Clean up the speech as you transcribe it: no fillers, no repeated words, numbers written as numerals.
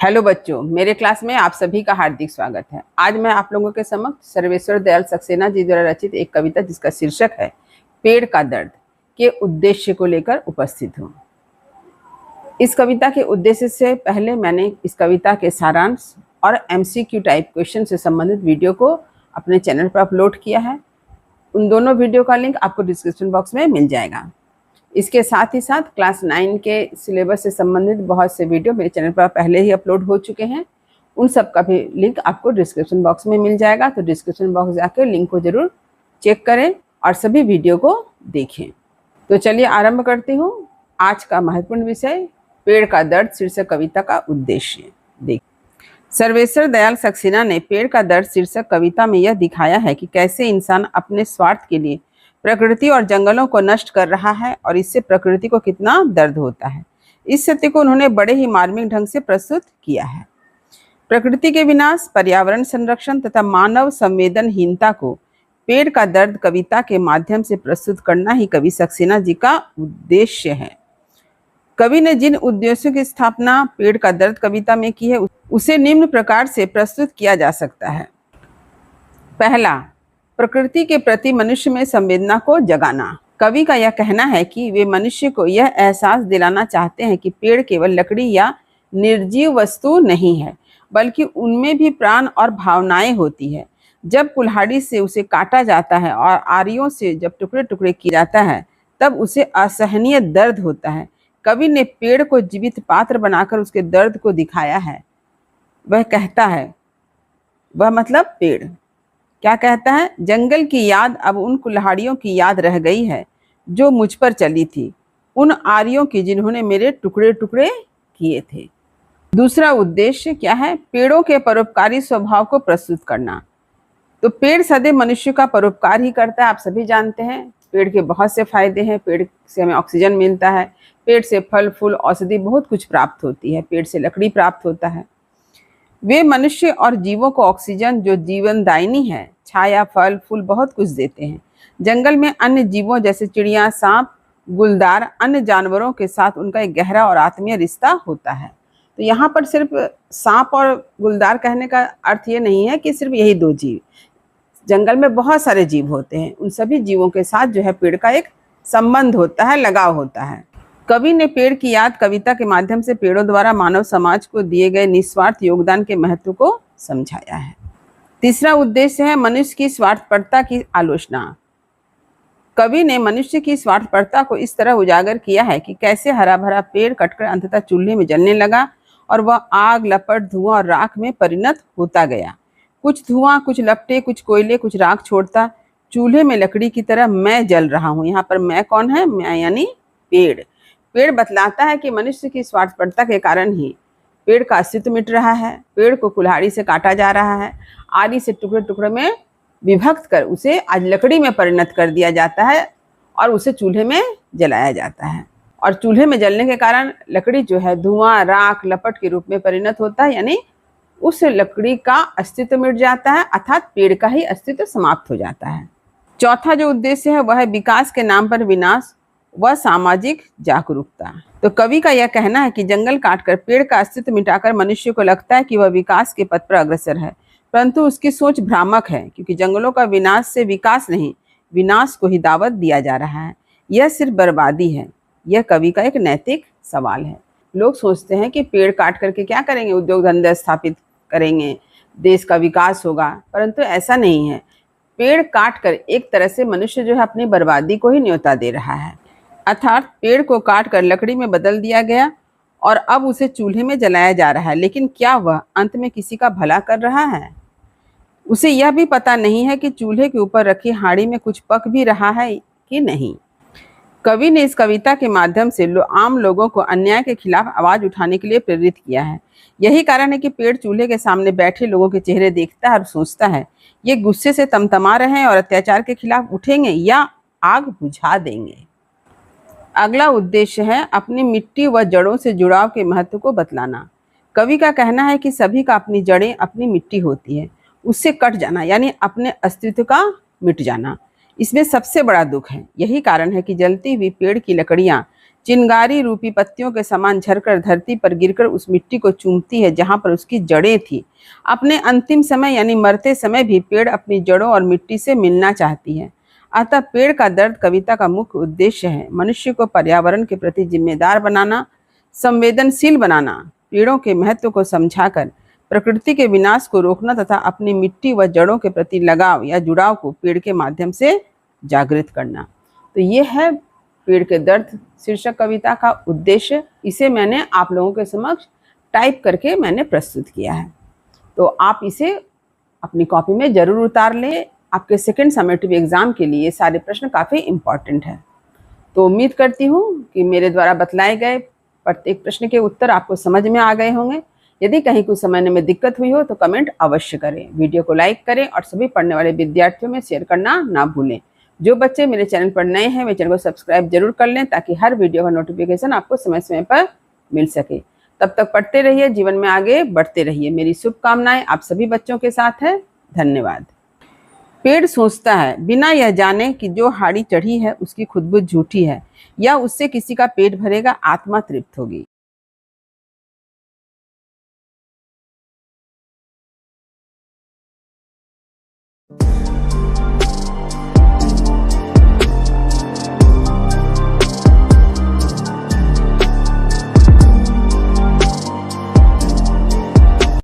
Hello बच्चों, मेरे class में आप सभी का हार्दिक स्वागत है। आज मैं आप लोगों के समक्ष सर्वेश्वर दयाल सक्सेना जी द्वारा रचित एक कविता जिसका शीर्षक है पेड़ का दर्द के उद्देश्य को लेकर उपस्थित हूँ। इस कविता के उद्देश्य से पहले मैंने इस कविता के सारांश और MCQ टाइप क्वेश्चन से संबंधित वीडियो को अपने चैनल पर अपलोड किया है। उन दोनों वीडियो का लिंक आपको डिस्क्रिप्शन बॉक्स में मिल जाएगा। इसके साथ ही साथ क्लास 9 के सिलेबस से संबंधित बहुत से वीडियो मेरे चैनल पर पहले ही अपलोड हो चुके हैं। उन सब का भी लिंक आपको डिस्क्रिप्शन बॉक्स में मिल जाएगा, तो डिस्क्रिप्शन बॉक्स जाकर लिंक को जरूर चेक करें और सभी वीडियो को देखें। तो चलिए आरंभ करती हूँ आज का महत्वपूर्ण विषय पेड़ का दर्द शीर्षक कविता का उद्देश्य। सर्वेश्वर दयाल सक्सेना ने पेड़ का दर्द शीर्षक कविता में यह दिखाया है कि कैसे इंसान अपने स्वार्थ के लिए प्रकृति और जंगलों को नष्ट कर रहा है और इससे प्रकृति को कितना दर्द होता है। इस सत्य को उन्होंने बड़े ही मार्मिक ढंग से प्रस्तुत किया है। प्रकृति के विनाश, पर्यावरण संरक्षण तथा मानव संवेदनहीनता को पेड़ का दर्द कविता के माध्यम से प्रस्तुत करना ही कवि सक्सेना जी का उद्देश्य है। कवि ने जिन उद्देश्यों की स्थापना पेड़ का दर्द कविता में की है उसे निम्न प्रकार से प्रस्तुत किया जा सकता है। पहला, प्रकृति के प्रति मनुष्य में संवेदना को जगाना। कवि का यह कहना है कि वे मनुष्य को यह एहसास दिलाना चाहते हैं कि पेड़ केवल लकड़ी या निर्जीव वस्तु नहीं है, बल्कि उनमें भी प्राण और भावनाएं होती है। जब कुल्हाड़ी से उसे काटा जाता है और आरियों से जब टुकड़े टुकड़े किया जाता है तब उसे असहनीय दर्द होता है। कवि ने पेड़ को जीवित पात्र बनाकर उसके दर्द को दिखाया है। वह कहता है, वह मतलब पेड़ क्या कहता है, जंगल की याद अब उन कुल्हाड़ियों की याद रह गई है जो मुझ पर चली थी, उन आरियों की जिन्होंने मेरे टुकड़े टुकड़े किए थे। दूसरा उद्देश्य क्या है, पेड़ों के परोपकारी स्वभाव को प्रस्तुत करना। तो पेड़ सदैव मनुष्य का परोपकार ही करता है। आप सभी जानते हैं पेड़ के बहुत से फायदे हैं। पेड़ से हमें ऑक्सीजन मिलता है, पेड़ से फल फूल औषधि बहुत कुछ प्राप्त होती है, पेड़ से लकड़ी प्राप्त होता है। वे मनुष्य और जीवों को ऑक्सीजन जो जीवनदायिनी है, छाया, फल फूल बहुत कुछ देते हैं। जंगल में अन्य जीवों जैसे चिड़िया, सांप, गुलदार, अन्य जानवरों के साथ उनका एक गहरा और आत्मीय रिश्ता होता है। तो यहाँ पर सिर्फ सांप और गुलदार कहने का अर्थ ये नहीं है कि सिर्फ यही दो जीव, जंगल में बहुत सारे जीव होते हैं। उन सभी जीवों के साथ जो है पेड़ का एक संबंध होता है, लगाव होता है। कवि ने पेड़ की याद कविता के माध्यम से पेड़ों द्वारा मानव समाज को दिए गए निस्वार्थ योगदान के महत्व को समझाया है। तीसरा उद्देश्य है मनुष्य की स्वार्थपरता की आलोचना। कवि ने मनुष्य की स्वार्थपरता को इस तरह उजागर किया है कि कैसे हरा भरा पेड़ कटकर अंततः चूल्हे में जलने लगा और वह आग, लपट, धुआं और राख में परिणत होता गया। कुछ धुआं, कुछ लपटे, कुछ कोयले, कुछ राख छोड़ता चूल्हे में लकड़ी की तरह मैं जल रहा हूँ। यहाँ पर मैं कौन है, मैं यानी पेड़। पेड़ बतलाता है कि मनुष्य की स्वार्थपरता के कारण ही पेड़ का अस्तित्व मिट रहा है। पेड़ को कुल्हाड़ी से काटा जा रहा है, आरी से टुकड़े टुकड़े में विभक्त कर उसे आज लकड़ी में परिणत कर दिया जाता है और उसे चूल्हे में जलाया जाता है। और चूल्हे में जलने के कारण लकड़ी जो है धुआं, राख, लपट के रूप में परिणत होता है, यानी उस लकड़ी का अस्तित्व मिट जाता है, अर्थात पेड़ का ही अस्तित्व समाप्त हो जाता है। चौथा जो उद्देश्य है वह है विकास के नाम पर विनाश व सामाजिक जागरूकता। तो कवि का यह कहना है कि जंगल काटकर पेड़ का अस्तित्व मिटाकर मनुष्य को लगता है कि वह विकास के पथ पर अग्रसर है, परंतु उसकी सोच भ्रामक है, क्योंकि जंगलों का विनाश से विकास नहीं, विनाश को ही दावत दिया जा रहा है। यह सिर्फ बर्बादी है। यह कवि का एक नैतिक सवाल है। लोग सोचते हैं कि पेड़ काट करके क्या करेंगे, उद्योग धंधे स्थापित करेंगे, देश का विकास होगा, परंतु ऐसा नहीं है। पेड़ काट कर एक तरह से मनुष्य जो है अपनी बर्बादी को ही न्योता दे रहा है, अर्थात पेड़ को काट कर लकड़ी में बदल दिया गया और अब उसे चूल्हे में जलाया जा रहा है। लेकिन क्या वह अंत में किसी का भला कर रहा है? उसे यह भी पता नहीं है कि चूल्हे के ऊपर रखी हांडी में कुछ पक भी रहा है कि नहीं। कवि ने इस कविता के माध्यम से आम लोगों को अन्याय के खिलाफ आवाज उठाने के लिए प्रेरित किया है। यही कारण है कि पेड़ चूल्हे के सामने बैठे लोगों के चेहरे देखता है और सोचता है ये गुस्से से तमतमा रहे हैं और अत्याचार के खिलाफ उठेंगे या आग बुझा देंगे। अगला उद्देश्य है अपनी मिट्टी व जड़ों से जुड़ाव के महत्व को बतलाना। कवि का कहना है कि सभी का अपनी जड़ें अपनी मिट्टी होती है, उससे कट जाना यानी अपने अस्तित्व का मिट जाना, इसमें सबसे बड़ा दुख है। यही कारण है कि जलती हुई पेड़ की लकड़ियां चिंगारी रूपी पत्तियों के समान झरकर धरती पर गिरकर उस मिट्टी को चूमती है जहां पर उसकी जड़ें थी। अपने अंतिम समय यानी मरते समय भी पेड़ अपनी जड़ों और मिट्टी से मिलना चाहती है। अतः पेड़ का दर्द कविता का मुख्य उद्देश्य है मनुष्य को पर्यावरण के प्रति जिम्मेदार बनाना, संवेदनशील बनाना, पेड़ों के महत्व को समझाकर प्रकृति के विनाश को रोकना तथा अपनी मिट्टी व जड़ों के प्रति लगाव या जुड़ाव को पेड़ के माध्यम से जागृत करना। तो ये है पेड़ के दर्द शीर्षक कविता का उद्देश्य। इसे मैंने आप लोगों के समक्ष टाइप करके मैंने प्रस्तुत किया है। तो आप इसे अपनी कॉपी में जरूर उतार लें। आपके सेकंड समेटिव एग्जाम के लिए सारे प्रश्न काफ़ी इम्पॉर्टेंट हैं। तो उम्मीद करती हूँ कि मेरे द्वारा बतलाए गए प्रत्येक प्रश्न के उत्तर आपको समझ में आ गए होंगे। यदि कहीं कुछ समझने में दिक्कत हुई हो तो कमेंट अवश्य करें, वीडियो को लाइक करें और सभी पढ़ने वाले विद्यार्थियों में शेयर करना ना भूलें। जो बच्चे मेरे चैनल पर नए हैं वे चैनल को सब्सक्राइब जरूर कर लें ताकि हर वीडियो का नोटिफिकेशन आपको समय समय पर मिल सके। तब तक पढ़ते रहिए, जीवन में आगे बढ़ते रहिए। मेरी शुभकामनाएं आप सभी बच्चों के साथ है। धन्यवाद। पेड़ सोचता है बिना यह जाने कि जो हाड़ी चढ़ी है उसकी खुदबुद झूठी है, या उससे किसी का पेट भरेगा, आत्मा तृप्त होगी।